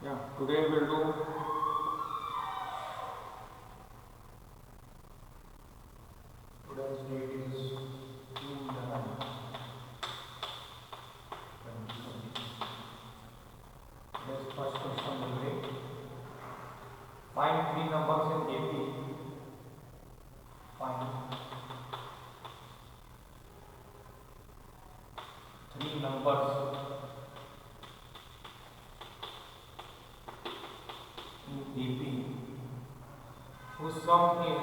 Yeah, today we'll do today's date is June 11. Today's first question will be find three numbers in AP. Find three numbers in AP whose sum is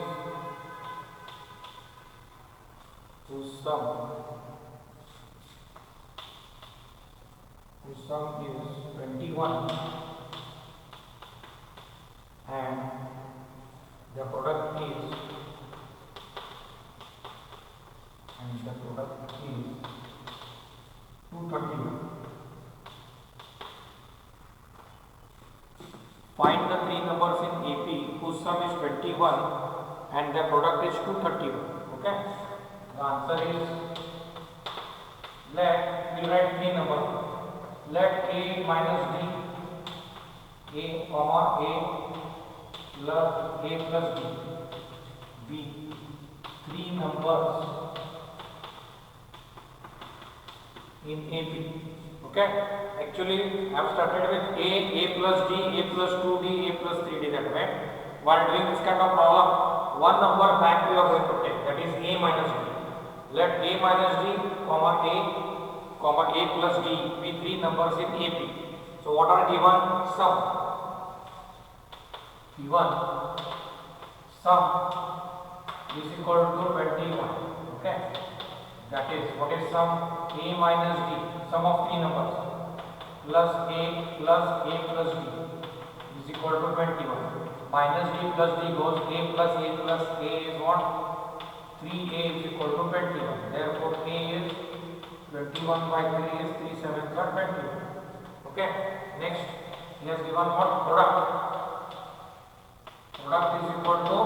21 and the product is 231. Find the three numbers in AP whose sum is 21 and their product is 231. Okay. The answer is we'll write three numbers. Let A minus D, A comma A plus D be three numbers in AP. Okay. Actually, I have started with A plus D, A plus 2D, A plus 3D that way. While doing this kind of problem, one number back we are going to take, that is A minus D. Let A minus D, comma A plus D be three numbers in AP. So what are given? Sum. Given sum is equal to 21. Okay. That is, what is sum? A minus D, sum of three numbers, plus A plus D is equal to 21. Minus D plus D goes A plus A is what? 3A is equal to 21. Therefore, A is 21 by 3 is 3 7s are 21. Okay. Next, he has given what? Product. Product is equal to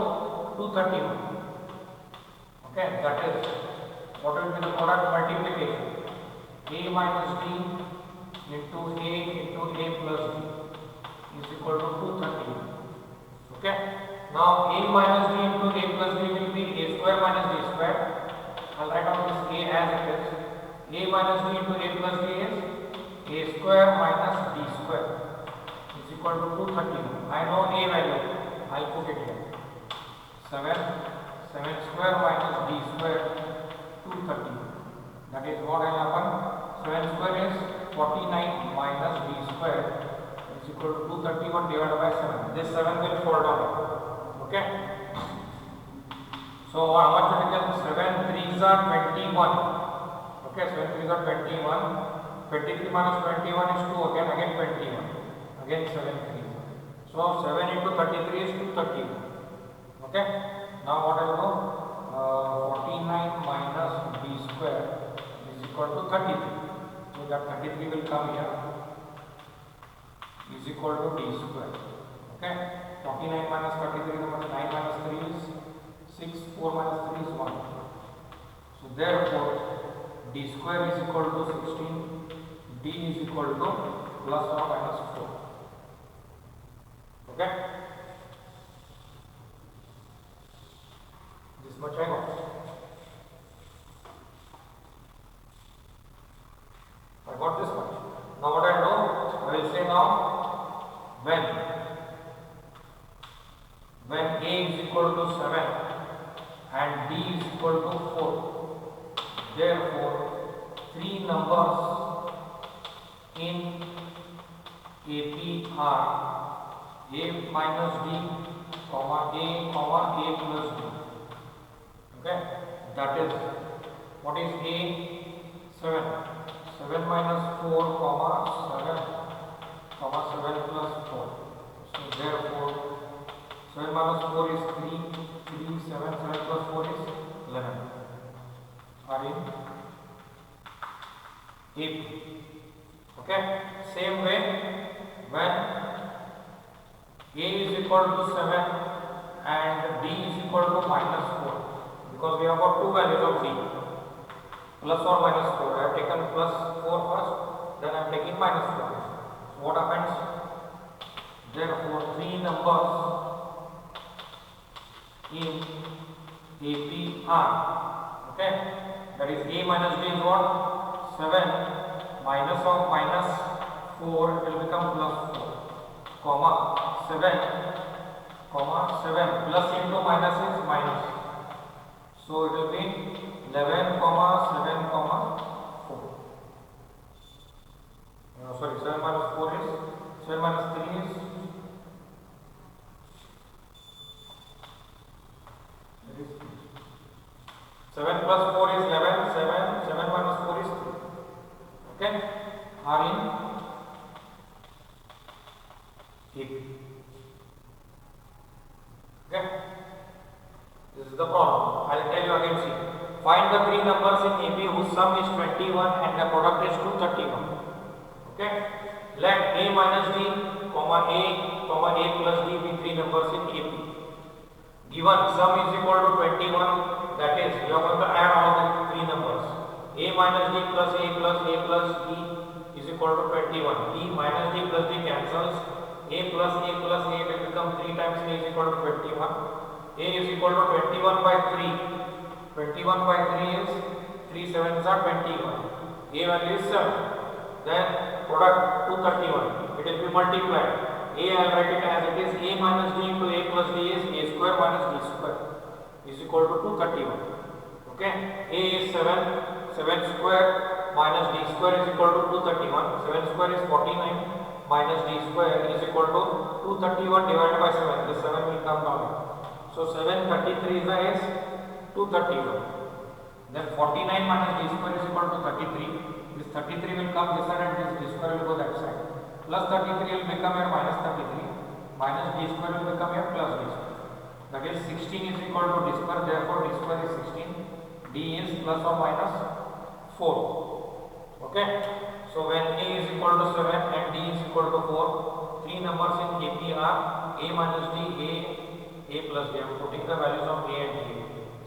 231. Okay. That is, what will be the product? Multiplication. A minus D into A plus D is equal to 231. Okay. Now A minus D into A plus D will be A square minus D square. I'll write down this A as it is. A minus D into A plus D is A square minus D square is equal to 231. I know A value. I'll put it here. 7 square minus D square 231. That is what will happen. 7 square is 49 minus D square is equal to 231 divided by 7. This 7 will fall down. Okay. So how much will become? 7 3s are 21. Okay, 7 3s are 21. 23 minus 21 is 2 again 21. Again 7 3s. So 7 into 33 is 231. Okay. Now what I will do? 49 minus D square is equal to 33. So that 33 will come here is equal to D square. Okay. 49 minus 33 is 9 minus 3 is 6. 4 minus 3 is 1. So therefore D square is equal to 16. D is equal to plus or minus 4. Okay. This much I got. I got this much. Now what I do? I will say now when A is equal to 7 and D is equal to 4, therefore three numbers in AP are A minus D, comma A plus D. Okay, that is, what is A? 7. 7 minus 4, comma 7 plus 4. So therefore 7 minus 4 is 3, 7 plus 4 is 11. Are in AP. Okay. Same way, when A is equal to 7 and D is equal to minus 4, because we have got two values of D, plus or minus 4. I have taken plus 4 first, then I am taking minus 4. So what happens? Therefore, three numbers in AP are, okay, that is A minus B is what? 7 minus of minus 4 will become plus 4, comma 7 plus into minus is minus, so it will be 11 comma 7 comma 4. Sorry, 7 minus 4 is 7 minus 3 is 7 plus 4 is 11, 7 minus 4 is 3. Okay, are in AP. Okay, this is the problem. I will tell you again. See, find the three numbers in AP whose sum is 21 and the product is 231. Okay, let A minus D, comma A plus D be three numbers in AP. Given sum is equal to 21, that is, you are going to add all the three numbers. A minus D plus A plus D is equal to 21. D minus D plus D cancels. A plus A will become 3 times A is equal to 21. A is equal to 21 by 3. 21 by 3 is 3 sevens are 21. A value is 7. Then product 231. It will be multiplied. A, I will write it as it is. A minus D into A plus D is A square minus D square is equal to 231. Okay. A is 7 square minus D square is equal to 231. 7 square is 49 minus D square is equal to 231 divided by 7. The 7 will come down. So 733 is 231. Then 49 minus D square is equal to 33. This 33 will come this side and this D square will go that side. Plus 33 will become your minus 33. Minus D square will become your plus D square. That is 16 is equal to D square. Therefore, D square is 16. D is plus or minus 4. Okay. So when A is equal to 7 and D is equal to 4, three numbers in AP are A minus D, A plus D. I am putting the values of A and D.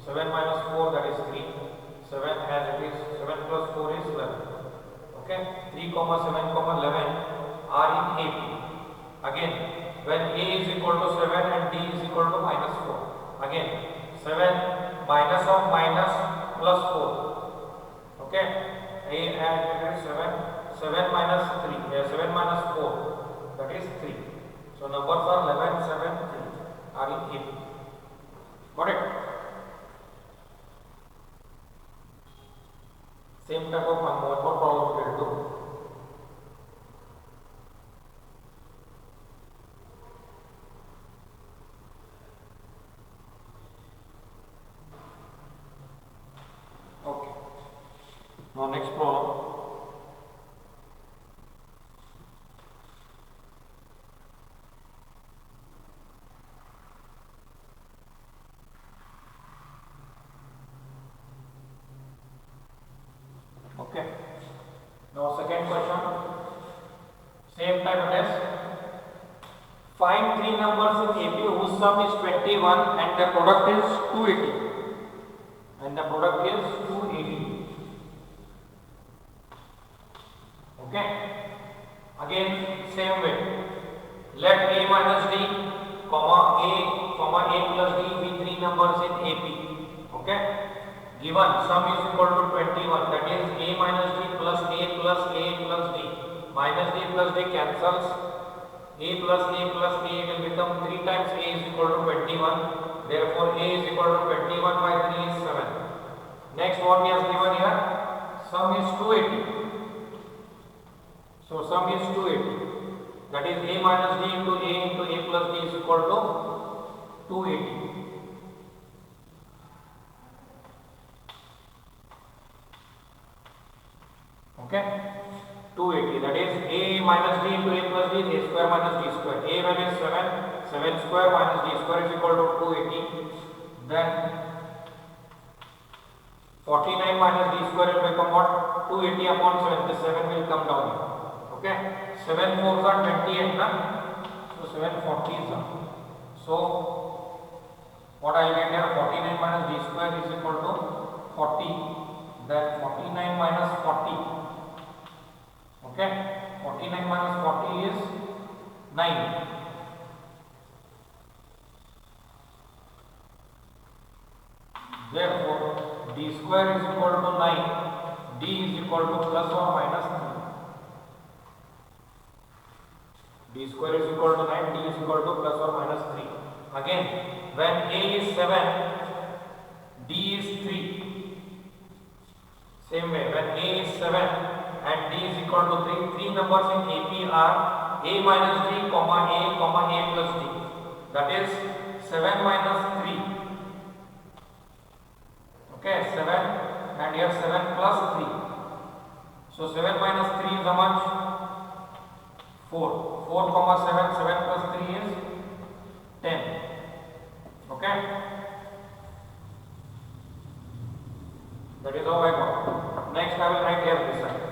7 minus 4, that is 3. 7 as it is. 7 plus 4 is 11. Okay. 3 comma 7 comma 11 are in AP. Again, when A is equal to 7 and D is equal to minus 4. Again, 7 minus of minus plus 4. Okay. A and it is 7 minus 3. 7 minus 4. That is 3. So numbers are 11, 7, 3 are in AP. Got it? Same type of one more problem we will do. Okay. Now next problem. Okay. Now second question. Same type of test. Find three numbers in AP whose sum is 21 and the product is 280. And the product is 280. Okay. Again, same way. Let A minus D, comma A plus D be three numbers in AP. Okay. Given sum is equal to 21, that is A minus D plus A plus D minus D plus D cancels. A plus A will become 3 times A is equal to 21. Therefore, A is equal to 21 by 3 is 7. Next, what he has given here? Sum is 280. So sum is 280. That is A minus D into A plus D is equal to 280. Okay, 280. That is A minus D into A plus D is A square minus D square. A value is 7 square minus D square is equal to 280. Then 49 minus D square will become what? 280 upon 7. This 7 will come down here. Okay, 7 4s are 28 na? So 7 40s are. So what I will get here? 49 minus D square is equal to 40. Then 49 minus 40. Okay, 49 minus 40 is 9. Therefore, d square is equal to 9, d is equal to plus or minus 3. D square is equal to 9, d is equal to plus or minus 3. Again, when a is 7, d is 3. Same way, when a is 7 and d is equal to 3, three numbers in AP are a minus d, comma a plus d. That is 7 minus 3. Okay, 7 and here 7 plus 3. So 7 minus 3 is how much? 4. 4 comma 7, 7 plus 3 is 10. Okay? That is how I got. Next I will write here this side.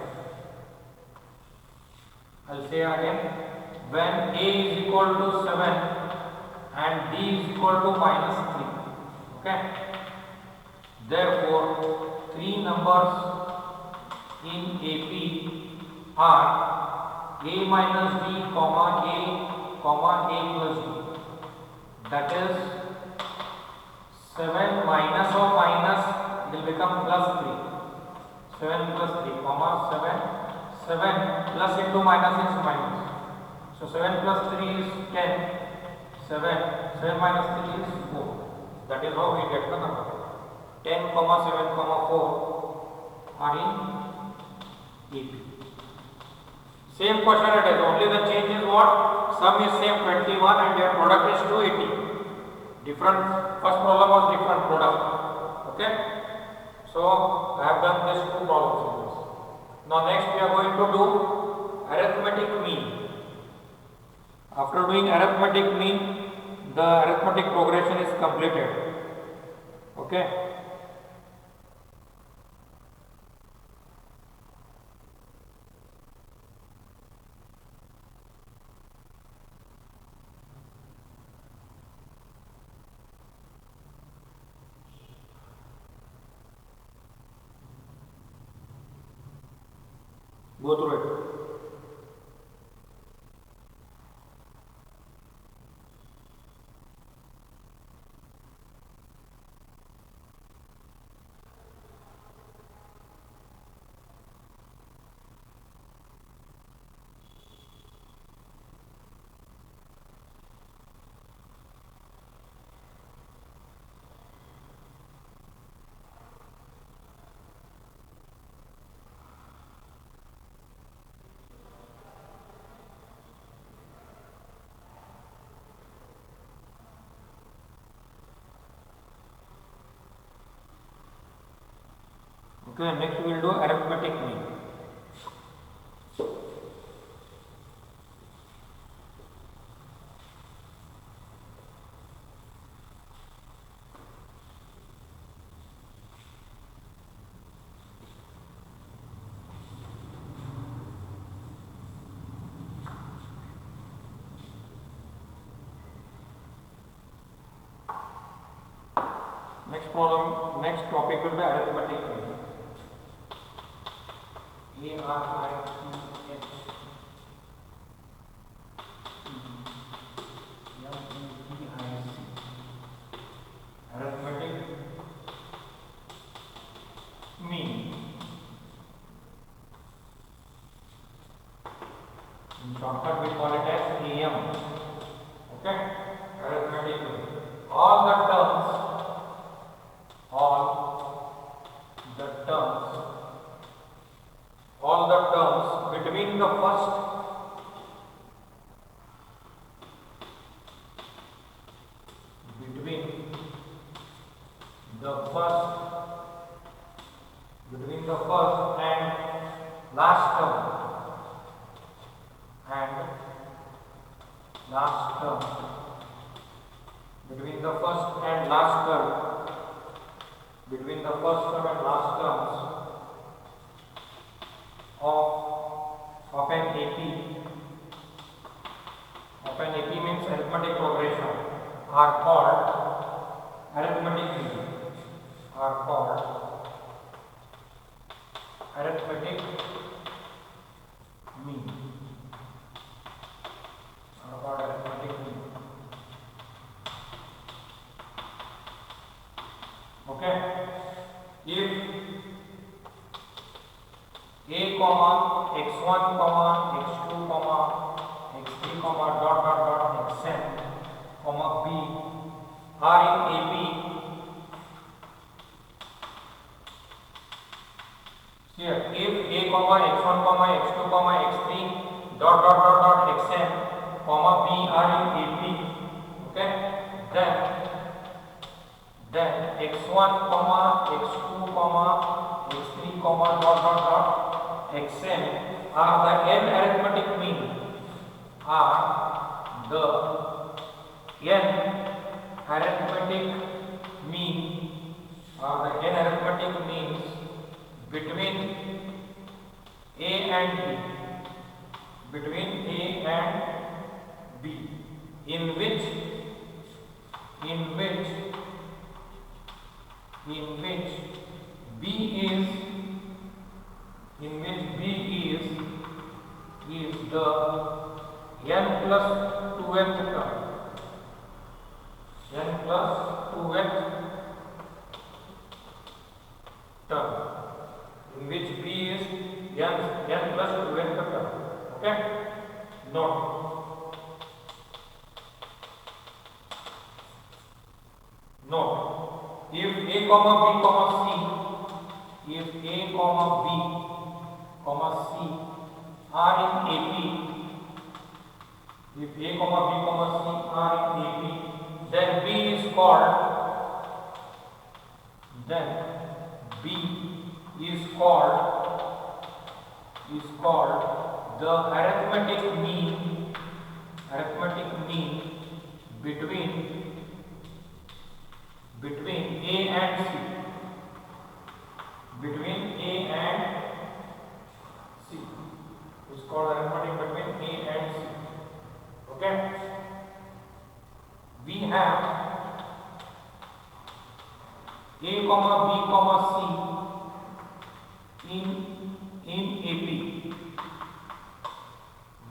I will say again, when a is equal to 7 and d is equal to minus 3. Okay? Therefore, three numbers in AP are a minus d, comma a plus d. That is 7 minus of minus will become plus 3. 7 plus 3, comma 7. 7 plus into minus is minus. So 7 plus 3 is 10. 7 minus 3 is 4. That is how we get the number. 10, 7, 4 are in AP. Same question it is, only the change is what? Sum is same 21 and your product is 280. Different, first problem was different product. Okay? So I have done these two problems in this. Now next we are going to do arithmetic mean. After doing arithmetic mean, the arithmetic progression is completed. Okay? Go through it. Okay, next we will do arithmetic mean. Next problem, next topic will be arithmetic mean. ARITH. Arithmetic mean. In shortcut we call it as AM. Okay? Arithmetic mean. All the terms between the first and last term between the first and last terms of an AP means arithmetic progression are called arithmetic mean. Okay. x1 comma x2 comma x3 comma dot dot dot xn comma b are in AP. Here if a comma x1 comma x2 comma x3 dot dot dot dot xn comma b are in AP, okay, then x1 comma x2 comma x3 comma dot dot dot xn are the n arithmetic mean, are the n arithmetic mean, are the n arithmetic means between a and b, between a and b, in which b is the n plus 2th term, n plus 2th term, in which b is n plus 2th term. Okay, note. If a comma b comma c, if a comma b comma c are in AP, if a comma b comma c are in AP, then b is called the arithmetic mean between a and c, between a and c is called arithmetic between a and c. Okay, we have a comma b comma c in AP.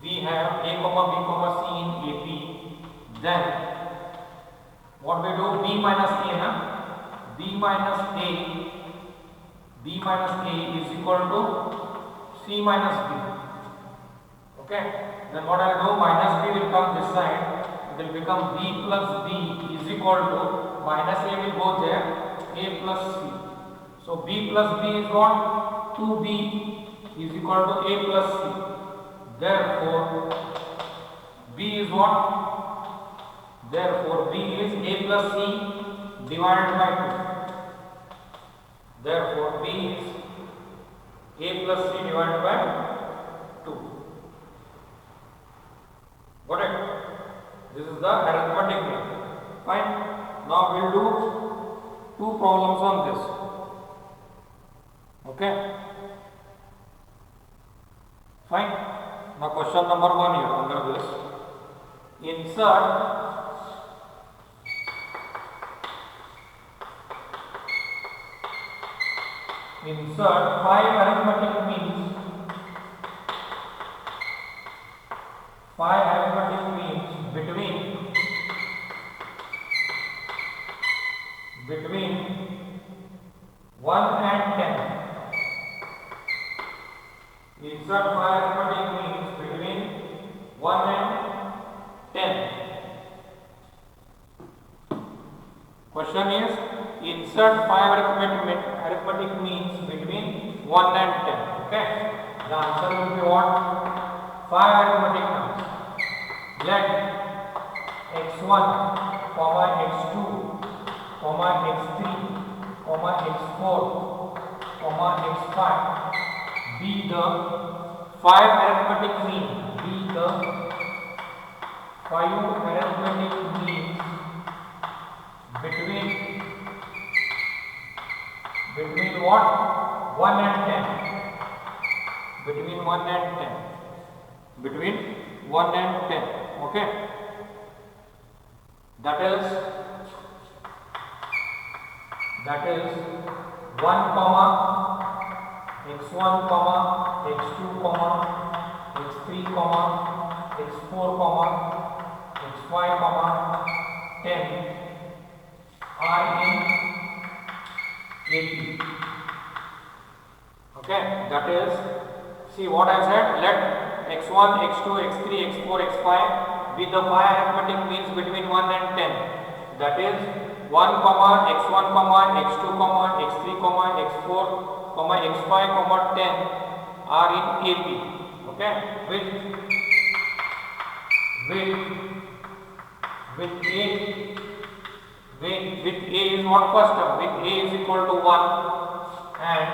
We have a comma b comma c in AP. Then what we do? B minus a, na? B minus a is equal to c minus b. Okay, then what I do? Minus b will come this side. It will become b plus b is equal to minus a will go there, a plus c. So b plus b is what? 2b is equal to a plus c. Therefore b is what? Therefore b is a plus c divided by 2. Therefore b is a plus c divided by 2. Got it? This is the arithmetic mean. Fine. Now we will do 2 problems on this. Okay. Fine. Now question number 1 here under this. Insert Insert 5 arithmetic means. 5 arithmetic means between 1 and 10. Insert 5 arithmetic means between 1 and 10. Question is insert 5 arithmetic means between 1 and 10. Okay. The answer will be what? 5 arithmetic terms. Let x1, comma x2, comma x3, comma x4, comma x5 be the 5 arithmetic mean. Be the 5 arithmetic means between what? 1 and 10. Between 1 and 10. Between 1 and 10. Okay. That is 1 comma x1 comma x2 comma x3 comma x4 comma x5 comma 10 are in AP. Okay, that is See what I said, let x1, x2, x3, x4, x5 be the 5 arithmetic means between 1 and 10. That is 1, x1, x2, x3, x4, x5, 10 are in AP. Okay, with A is what first term, with A is equal to 1 and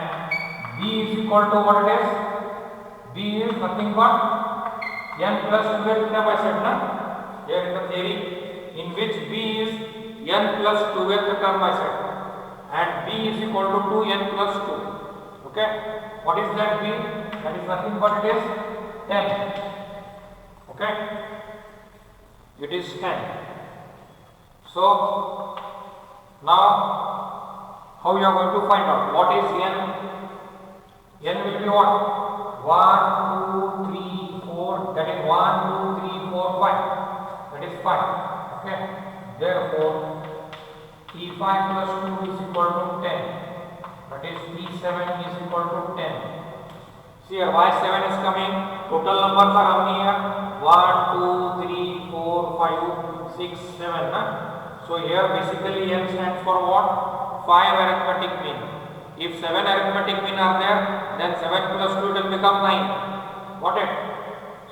B is equal to what it is? B is nothing but n plus 12th term I said na, here in the theory, in which B is n plus 12th term I said, and B is equal to 2n plus 2. Okay, what is that B? That is nothing but it is 10. Okay, it is 10. So now how you are going to find out what is n? N will be what? 1, 2, 3, 4, that is 1, 2, 3, 4, 5, that is 5. Okay, therefore P5 plus 2 is equal to 10, that is P7 is equal to 10. See here, Y7 is coming, total numbers are how many here? 1, 2, 3, 4, 5, 6, 7. So here basically n stands for what? 5 arithmetic mean. If 7 arithmetic mean are there, then 7 plus 2 will become 9. Got it?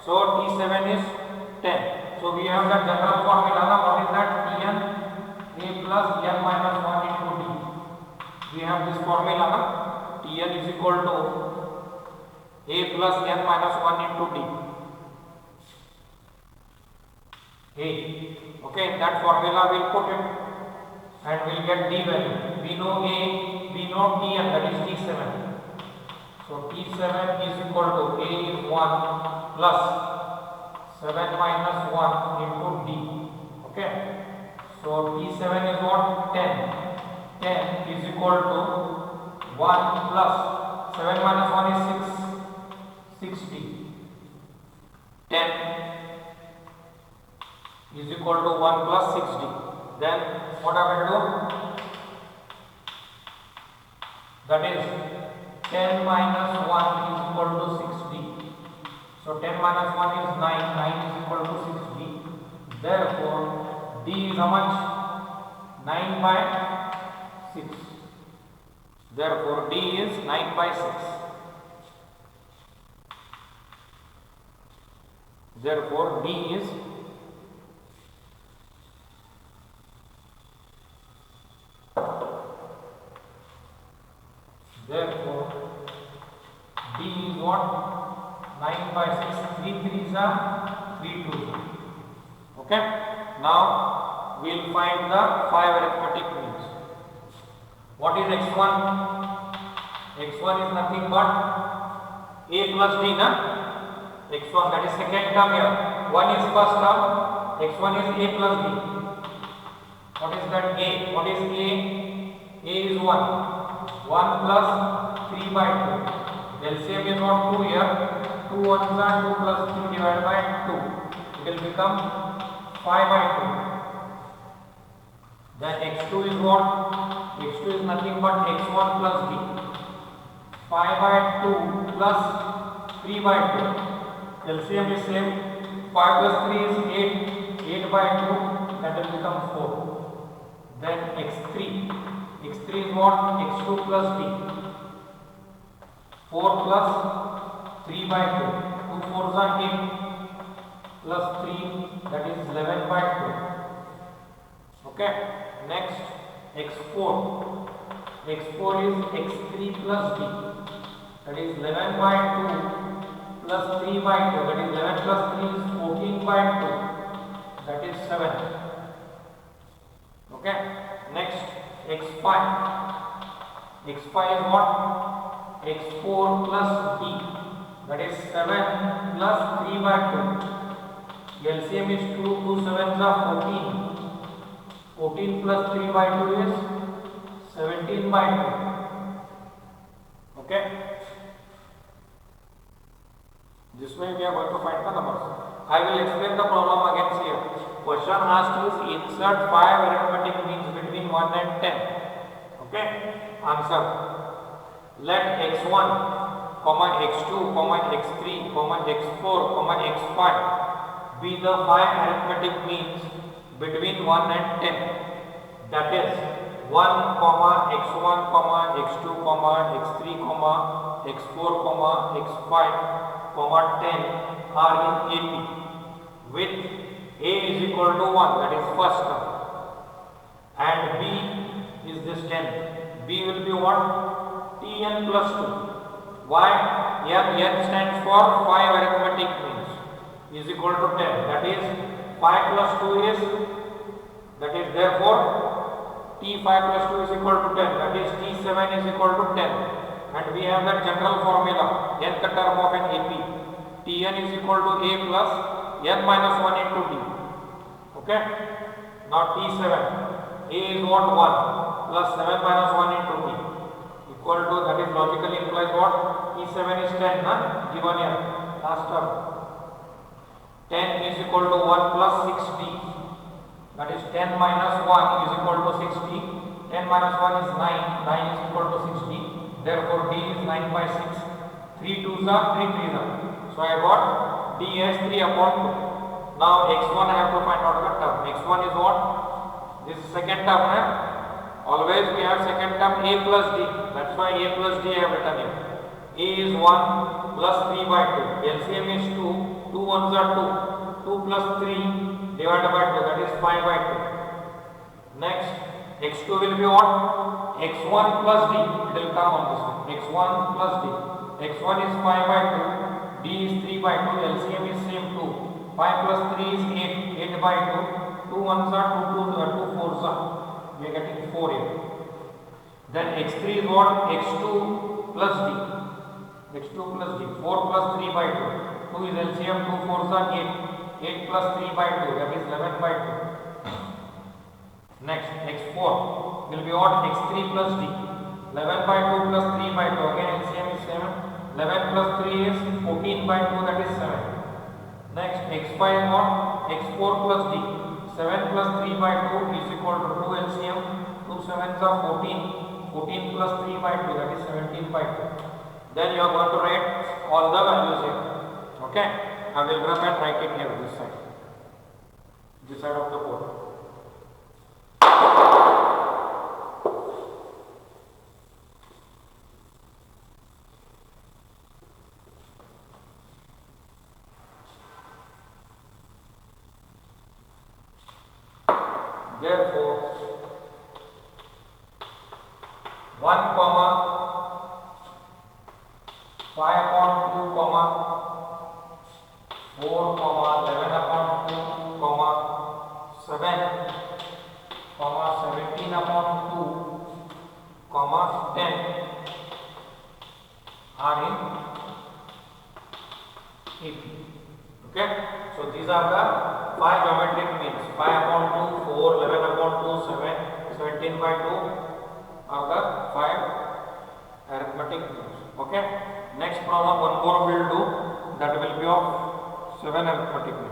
So T7 is 10. So we have that general formula. What is that? Tn A plus n minus 1 into D. We have this formula. Tn is equal to A plus n minus 1 into D. A. Okay, that formula we'll put it and we'll get D value. We know A, we know Tn, that is T7. So T7 is equal to A is 1 plus 7 minus 1 into D. Okay. So T7 is what? 10. 10 is equal to 1 plus 7 minus 1 is 6. 60. 10 is equal to 1 plus 60. Then what I will do? That is 10 minus 1 is equal to 60. So 10 minus 1 is 9. 9 is equal to 60. Therefore, D is how much? 9 by 6. Therefore, D is 9 by 6. Therefore, D is what? 9 by 6. 3 3s are 3 2s are. Okay. Now we will find the 5 arithmetic means. What is x1? x1 is nothing but A plus D, na? x1, that is second term here. 1 is first term. x1 is A plus D. What is that A? What is A? A is 1. 1 plus 3 by 2. LCM is not 2 here. 2 ones are 2 plus 3 divided by 2. It will become 5 by 2. Then x2 is what? x2 is nothing but x1 plus b. 5 by 2 plus 3 by 2. LCM is same. 5 plus 3 is 8. 8 by 2, that will become 4. Then x3. x3 is what? x2 plus b. 4 plus 3 by 2. 2 4s are 8 plus 3, that is 11 by 2. Okay. Next x4. x4 is x3 plus b. That is 11 by 2 plus 3 by 2. That is 11 plus 3 is 14 by 2. That is 7. Okay. Next x5. x5 is what? x4 plus b. That is 7 plus 3 by 2. LCM is 2. 2 7s are 14. 14 plus 3 by 2 is 17 by 2. Okay. This way we are going to find the numbers. I will explain the problem again here. Question asked is insert 5 arithmetic means between 1 and 10. Okay. Answer. Let x1, x2, x3, x4, x5 be the 5 arithmetic means between 1 and 10. That is 1, x1, x2, x3, x4, x5, 10 are in AP with A is equal to 1, that is first term, and B is this 10. B will be what? Tn plus 2. Why? N stands for 5 arithmetic means is equal to 10. That is 5 plus 2 is, that is therefore T5 plus 2 is equal to 10. That is T7 is equal to 10. And we have that general formula, nth term of an AP. Tn is equal to A plus n minus 1 into D. Okay? Now T7, A is what? 1 plus 7 minus 1 into D. Equal to, that is logically implies what? T7 is 10, given here, last term. 10 is equal to 1 plus 6D. That is 10 minus 1 is equal to 6D. 10 minus 1 is 9. 9 is equal to 6D. Therefore, D is 9 by 6. 3 2s are 3 3s are. So, I got D as 3 upon 2. Now, x1 I have to find out the term. x1 is what? This is second term. Always we have second term A plus D. That's why A plus D I have written here. A is 1 plus 3 by 2. LCM is 2. 2 ones are 2. 2 plus 3 divided by 2. That is 5 by 2. Next, x2 will be what? x1 plus D. It will come on this one. x1 plus D. x1 is 5 by 2. D is 3 by 2. LCM is same 2. 5 plus 3 is 8. 8 by 2. 2 ones are 2 fours are. We are getting 4 here. Then x3 is what? x2 plus D. x2 plus D. 4 plus 3 by 2. 2 is LCM, 2 fours are 8. 8 plus 3 by 2, that is 11 by 2. Next, x4 will be what? x3 plus D. 11 by 2 plus 3 by 2, again LCM is 7. 11 plus 3 is 14 by 2, that is 7. Next, x5 is what? x4 plus D. 7 plus 3 by 2 is equal to 2 LCM. 2 sevens are 14. 14 plus 3 by 2, that is 17 by 2. Then you are going to write all the values here. Okay? I will grab and write it here, this side of the board. Therefore, 1 comma 5 upon 2 comma 4 comma 11 upon 2 comma 7 comma 17 upon 2 comma 10 are in AP. Okay, so these are the 5 geometric means. 5 upon 2, 4, 11 upon 2, 7, 17 by 2 are the 5 arithmetic means. Okay, next problem one more we will do, that will be of 7 arithmetic means.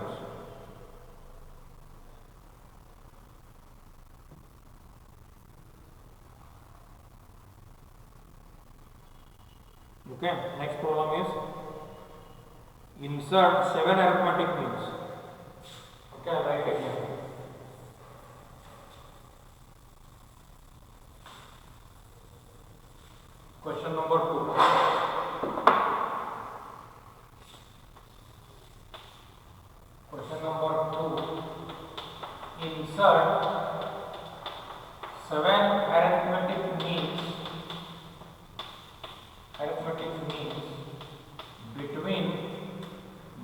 Okay, next problem is insert 7 arithmetic means. Okay, I'll write it here. Question number 2. Question number 2. Insert 7 arithmetic means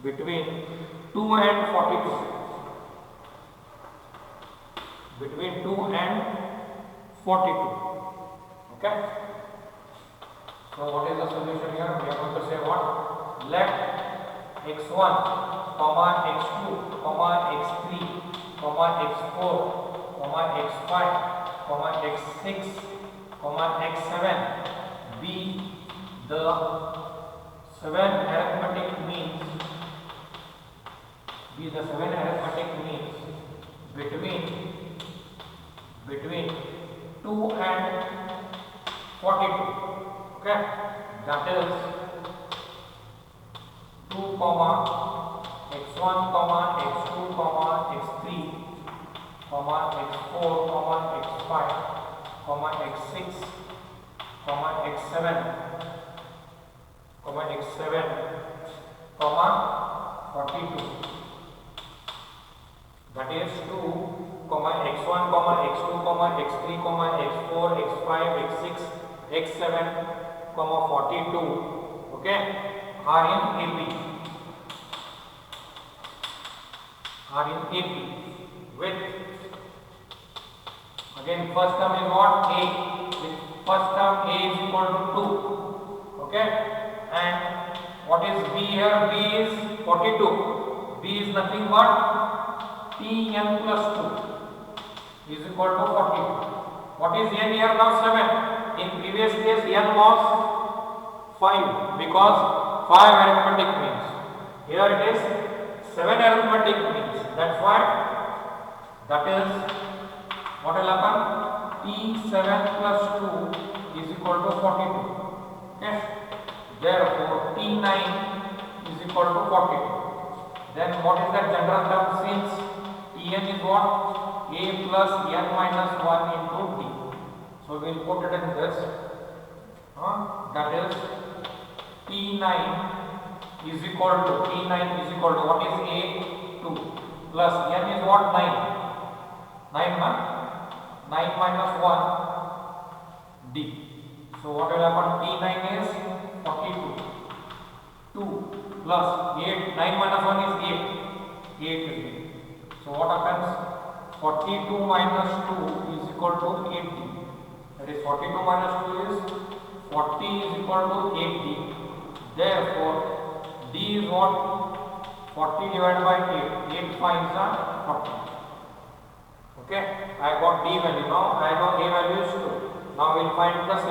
between 2 and 42. Between 2 and 42. Okay. So what is the solution here? We are going to say what? Let x1, x2, x3, x4, x5, x6, x7 be the 7 arithmetic means. Be the 7 arithmetic means between 2 and 42. Okay, that is 2 comma x1 comma x2 comma x3 comma x4 comma x5 comma x6 comma x7 comma x7 comma 42. That is 2 comma x1 comma x2 comma x3 comma x4 x5 x6 x7 comma 42. Okay, are in AP. Are in AP with, again first term is what? A. With first term A is equal to 2. Okay, and what is B here? B is 42. B is nothing but Tn plus 2 is equal to 42. What is n here now? 7. In previous case n was 5 because 5 arithmetic means. Here it is 7 arithmetic means. That's why that is what will happen? T7 plus 2 is equal to 42. Okay. Therefore T9 is equal to 42. Then what is the general term? Since Tn is what? A plus n minus 1 into t. So we will put it in this. That is T9 is equal to what is A? 2 plus n is what? 9. 9 minus 1 d. So what will happen? T9 is 42. 2 plus 8. 9 minus 1 is 8. 8 is 8. So what happens? 42 minus 2 is equal to 80. That is 42 minus 2 is 40 is equal to 80. Therefore D is what? 40 divided by 8. 8 finds are 40. Okay, I got D value. Now I know A value is 2. Now we will find the 7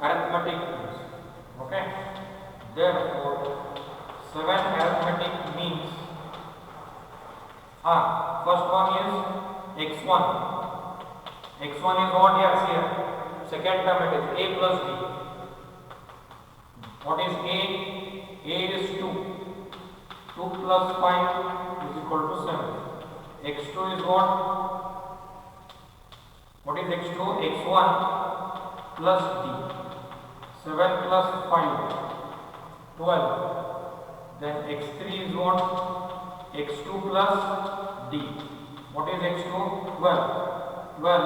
arithmetic means. Okay, therefore 7 arithmetic means. First one is x1. x1 is what? Yes, here. Second term it is A plus B. What is A? A is 2. 2 plus 5 is equal to 7. x2 is what? What is x2? x1 plus D. 7 plus 5, 12. Then x3 is what? x2 plus D. What is x2? 12. 12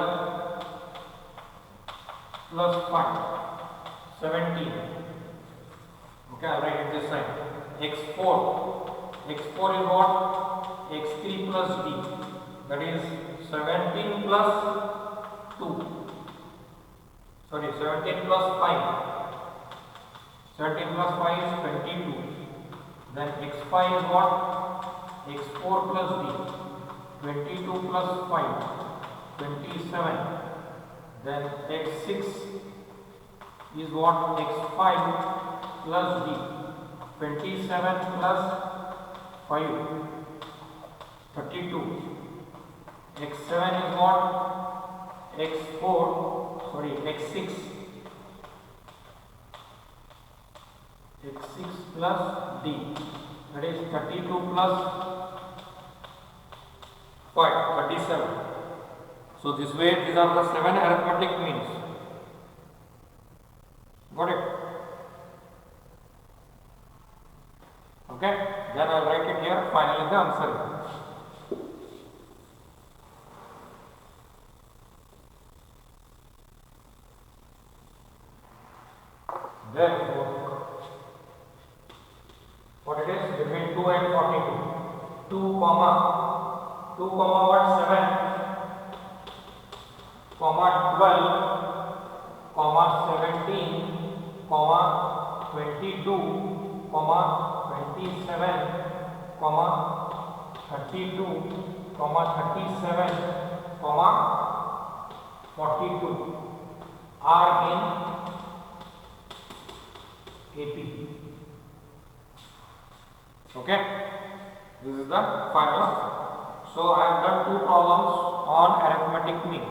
plus 5, 17. Okay, I'll write it this side. x4. x4 is what? x3 plus D. That is 17 plus 2. Sorry, 17 plus 5. 17 plus 5 is 22. Then x5 is what? x4 plus D. 22 plus 5. 27. Then x6 is what? x5 plus D. 27 plus 5. 32. x7 is what? x6. x6 plus D. That is 32 plus 5. 37. So this way these are the 7 arithmetic means. Got it? Okay, then I'll write it here. Finally the answer. Therefore, what it is? Between 2 and 42. 2 comma what? 7 comma 12 comma 17 comma 22 comma 27 comma 32 comma 37 comma 42 are in AP. Okay, this is the final answer. So I have done 2 problems on arithmetic mean.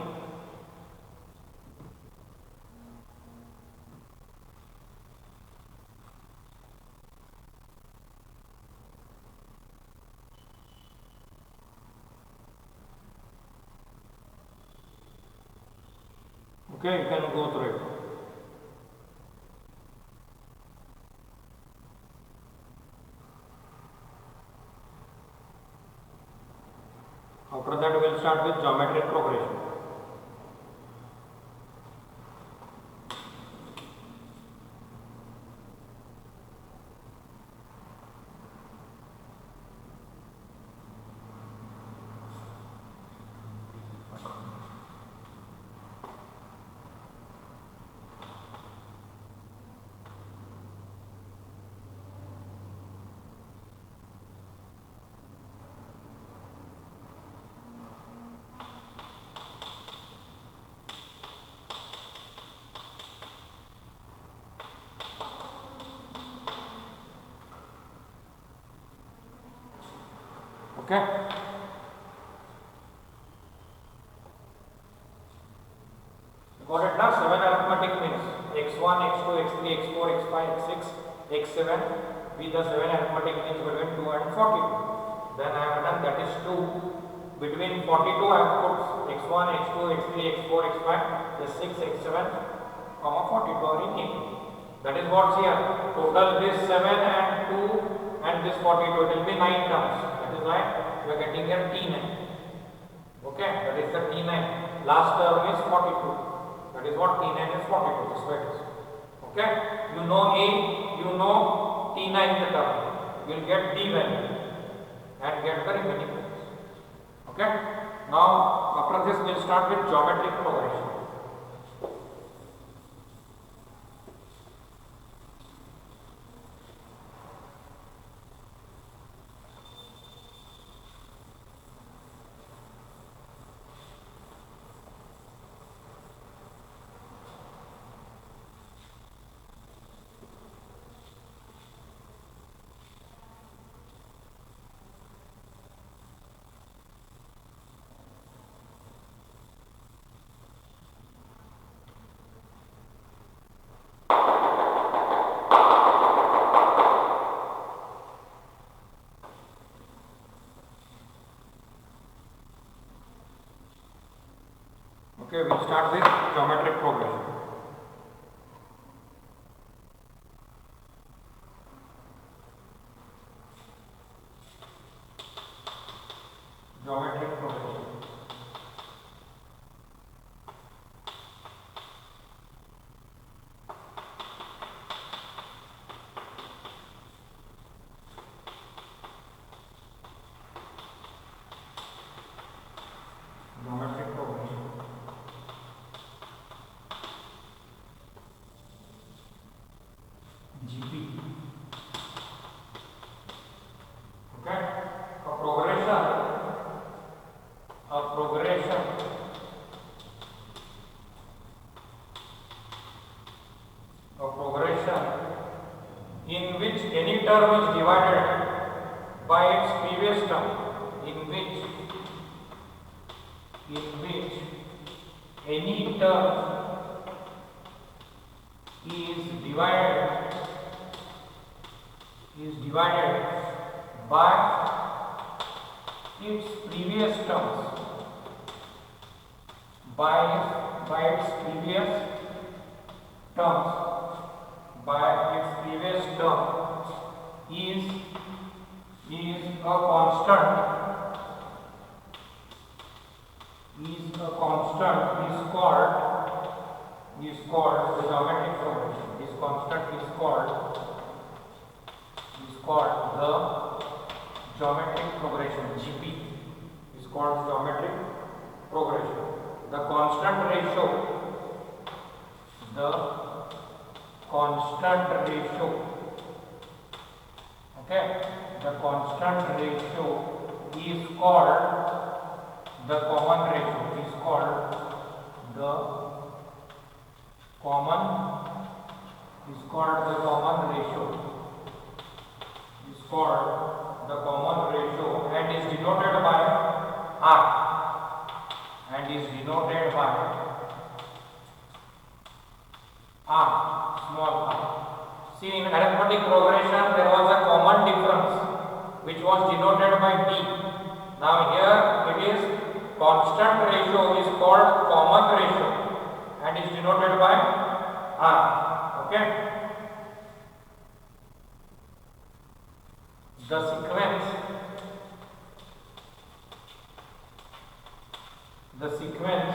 Okay, you can go through it. After that, we will start with geometric progression. Okay. Got it now? 7 arithmetic means x1, x2, x3, x4, x5, x6, x7 with the 7 arithmetic means between 2 and 42. Then I have done that is 2. Between 42 I have put x1, x2, x3, x4, x5, x6, x7, comma 42 are in A. That is what's here. Total this 7 and 2 and this 42. It will be 9 terms. That is why we are getting here T9. Okay, that is the T9. Last term is 42. That is what T9 is 42. This way it is. Okay, you know A, you know T9 the term. You will get D value and get the remaining values. Okay, now after this we will start with geometric progression. Okay, we will start with geometric progression. Geometric progression. Geometric progression. GP. Okay, a progression in which any term is divided by its previous term, in which any term is divided by its previous terms, by its previous term is a constant is called the geometric progression. This constant is called the geometric progression. GP is called geometric progression. The constant ratio okay, the constant ratio is called the common ratio. Is called the common ratio and is denoted by R small r. See, in arithmetic progression there was a common difference which was denoted by D. Now here it is constant ratio is called common ratio and is denoted denoted by R. Okay. The sequence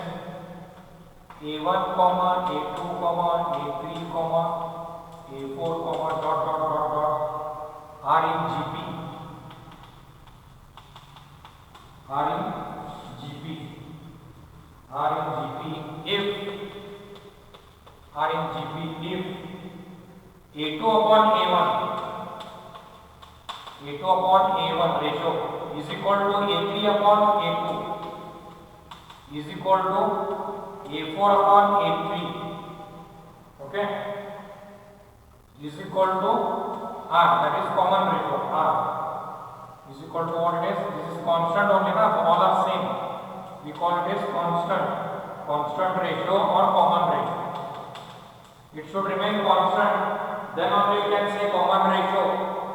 A1, A2, A3, A4, dot dot dot dot are in GP. If A2 upon A1 ratio is equal to A3 upon A2 is equal to A4 upon A3, okay, is equal to R, that is common ratio. R is equal to what it is? This is constant only, na? All are same. We call it as constant ratio or common ratio. It should remain constant, then only you can say common ratio,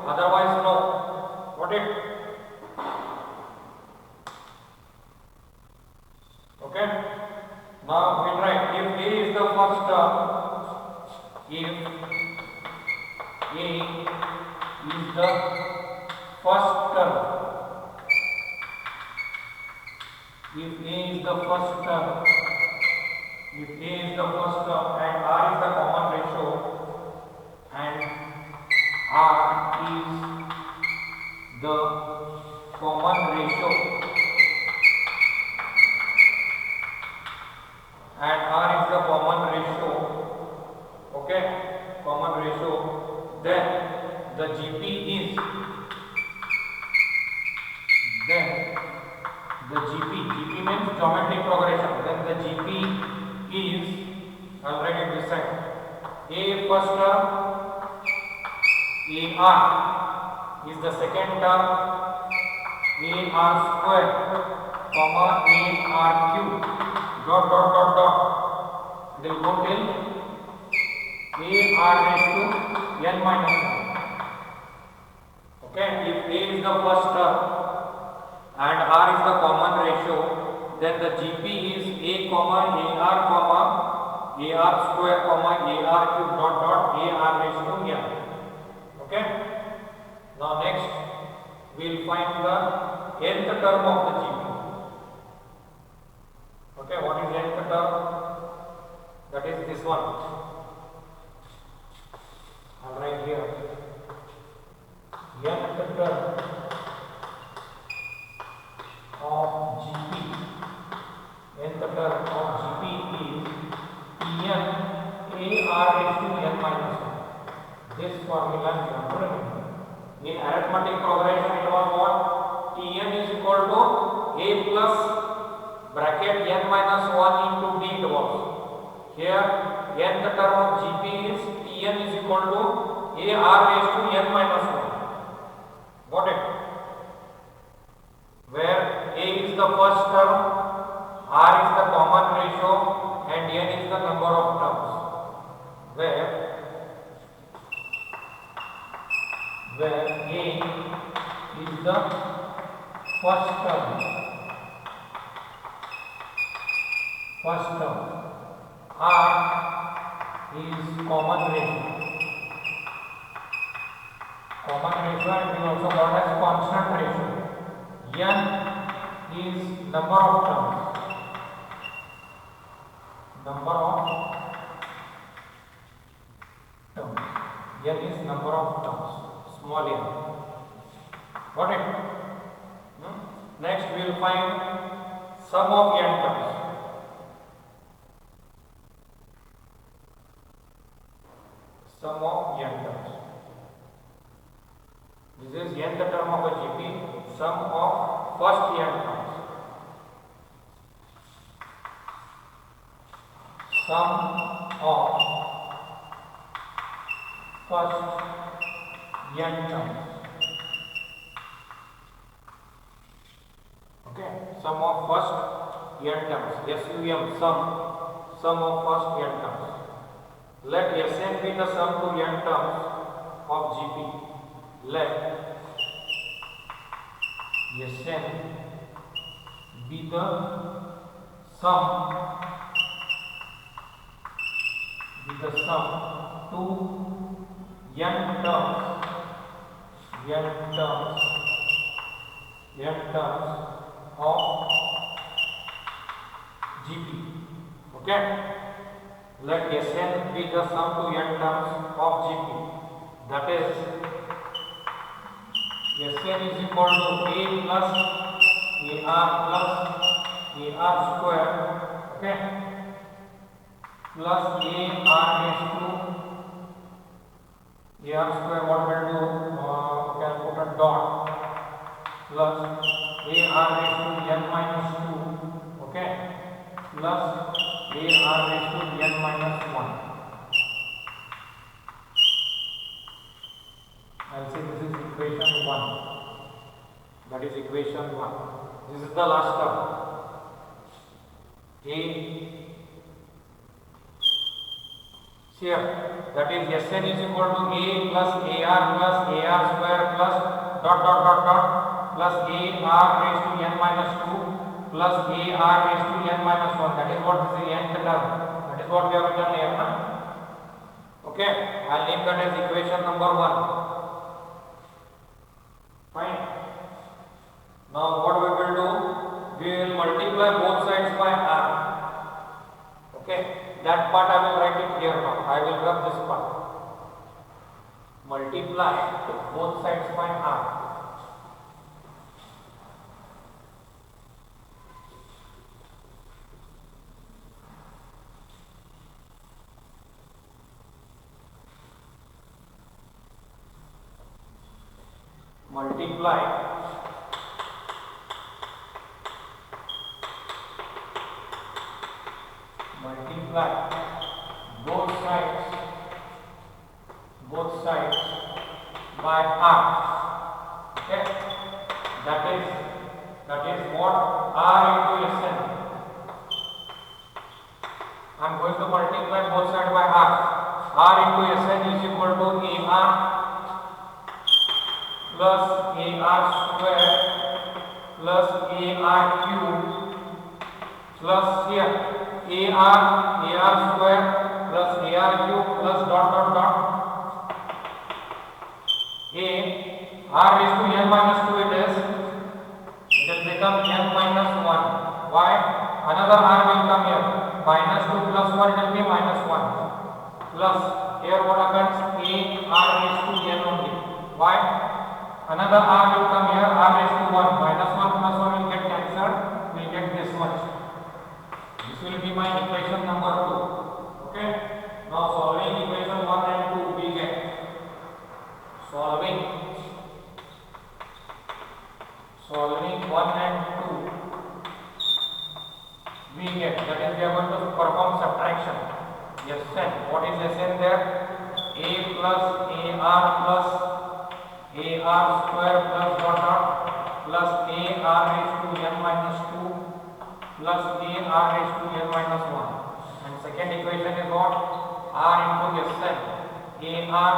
otherwise no. Got it? Okay. Now we write if A is the first term, if A is the first term, and R is the common ratio, and R is the common ratio, okay, common ratio, then the GP is, GP means geometric progression, then the GP is, I'll write it this side, A first term, AR is the second term, AR square, AR cube, dot dot dot dot, they will go till AR raised to n minus 1. Okay, if A is the first term and R is the common ratio, then the GP is A comma AR comma AR square comma AR cube dot dot AR raised to n. Okay. Now next we will find the nth term of the GP. Okay, what is nth term? That is this one. I'll write here. Nth term of GP. Nth term of GP is Tn AR raised to n minus 1. This formula you have to remember. In arithmetic progression it was what? Tn is equal to A plus bracket n minus 1 into D it was. Here nth term of GP is Tn is equal to AR raised to n minus 1. Got it? Where A is the first term, R is the common ratio, and n is the number of terms. Where A is the first term, R is common ratio, and we also call as constant ratio. N is number of terms, N is number of terms, small n. Got it? Next we will find sum of n terms. Sum of n terms. This is nth term of a GP, sum of first n terms. Sum of first n terms. Okay, sum of first n terms. Sum of first n terms. Let Sn be the sum to n terms of GP. Let Sn be the sum the sum to n terms of GP. Okay, let Sn be the sum to n terms of GP. That is, Sn is equal to A plus AR plus AR square, okay, plus AR raised to AR square. What will do? Can put a dot, plus AR raised to n minus 2, okay, plus AR raised to n minus 1. I'll say this is equation 1. That is equation 1. This is the last term. Here, that is Sn is equal to A plus AR square plus dot plus AR raised to n minus 2 plus AR raised to n minus 1. That is what is the nth term. That is what we have done here. Okay, I'll name that as equation number 1. Fine. Now what we will do? We will multiply both sides by r. Okay, that part I will write it here now. I will rub this part. Multiply both sides by r. Multiply both sides by r. Okay, that is what r into Sn. I am going to multiply both sides by r. R into Sn is equal to AR plus AR square plus AR cube plus here AR square plus AR cube plus dot A r raised to n minus 2 it will become n minus 1. Why? Another r will come here. Minus 2 plus 1 will be minus 1. Plus here what happens? A r raised to n only. Why? Another r will come here, r raised to 1. Minus 1 plus 1 will get cancelled. We will get this much. This will be my equation number 2. Okay. Now solving equation 1 and 2 we get. Solving 1 and 2 we get. That is, we are going to perform subtraction. Sn. What is Sn there? A plus AR plus AR square plus dot plus AR raised to n minus 2 plus AR raised to n minus 1. And second equation is what? R into Sn. AR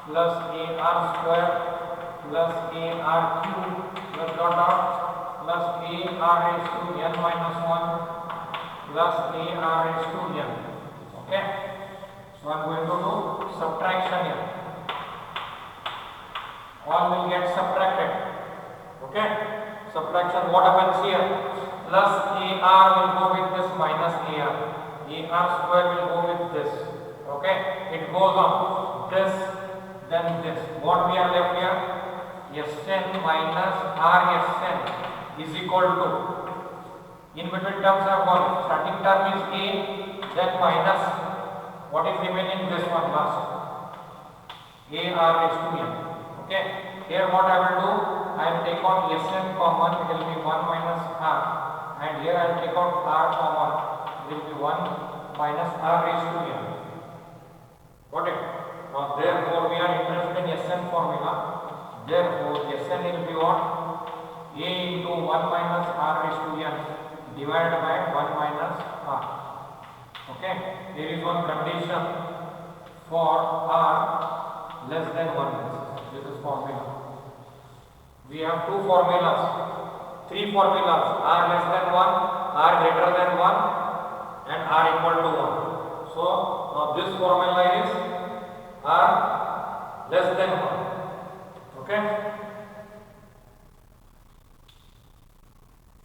plus AR square plus AR cube plus dot plus AR raised to n minus 1 plus AR raised to n. Okay. So I am going to do subtraction here. All will get subtracted. Okay. Subtraction, what happens here? Plus AR will go with this minus AR. AR square will go with this. Okay. It goes on. This, then this. What we are left here? Sn minus Rsn is equal to, in between terms are gone. Starting term is A, then minus, what is remaining? This one last. AR raised to n. Okay. Here what I will do? I will take out Sn common. It will be 1 minus r. And here I will take out r common. It will be 1 minus r raised to n. Got it? Now therefore we are interested in Sn formula. Therefore Sn will be what? A into 1 minus r raised to n divided by 1 minus r. Okay. There is one condition for r less than 1. This is formula. We have two formulas, three formulas: r less than 1, r greater than 1, and r equal to 1. So now this formula is r less than 1. Okay,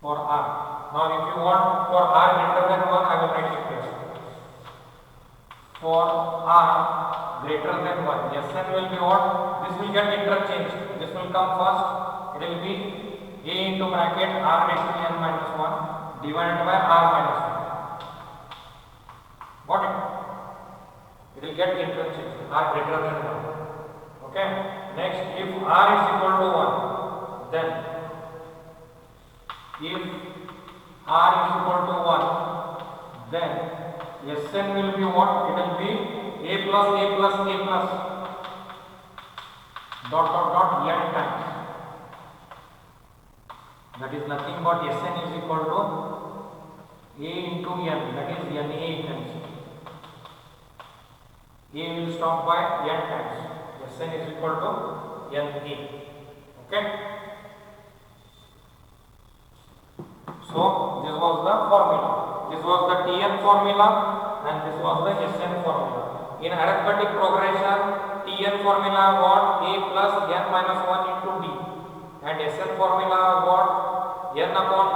for r. Now if you want for r greater than 1, I will write it here. For r greater than 1, Sn will be what? This will get interchanged. This will come first. It will be a into bracket r raised to n minus 1 divided by r minus 1. Got it? It will get interchanged. R greater than 1. Okay. Next, if r is equal to 1, then if r is equal to 1, then Sn will be what? It will be a plus a plus a plus dot dot dot n times. That is nothing but Sn is equal to a into n, that is na times. A will stop by n times. Sn is equal to na. Okay. So this was the formula. This was the Tn formula and this was the Sn formula. In arithmetic progression, Tn formula got a plus n minus 1 into d, and Sn formula got n upon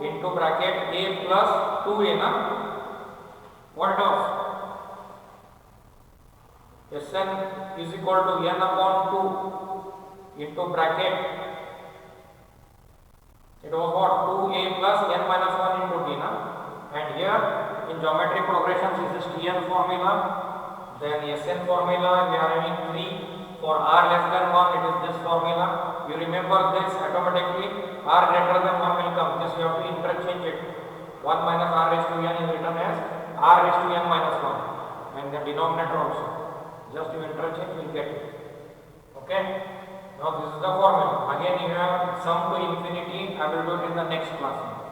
2 into bracket a plus 2a na. What else? Sn is equal to n upon 2 into bracket, it was what? 2a plus n minus 1 into d na. And here in geometry progression this is Tn formula, then Sn formula we are having 3. For r less than 1 it is this formula. You remember this, automatically r greater than 1 will come. This you have to interchange it. 1 minus r raised to n is written as r raised to n minus 1, and the denominator also. Just you interchange, you will get it. Okay. Now this is the formula. Again you have sum to infinity. I will do it in the next class.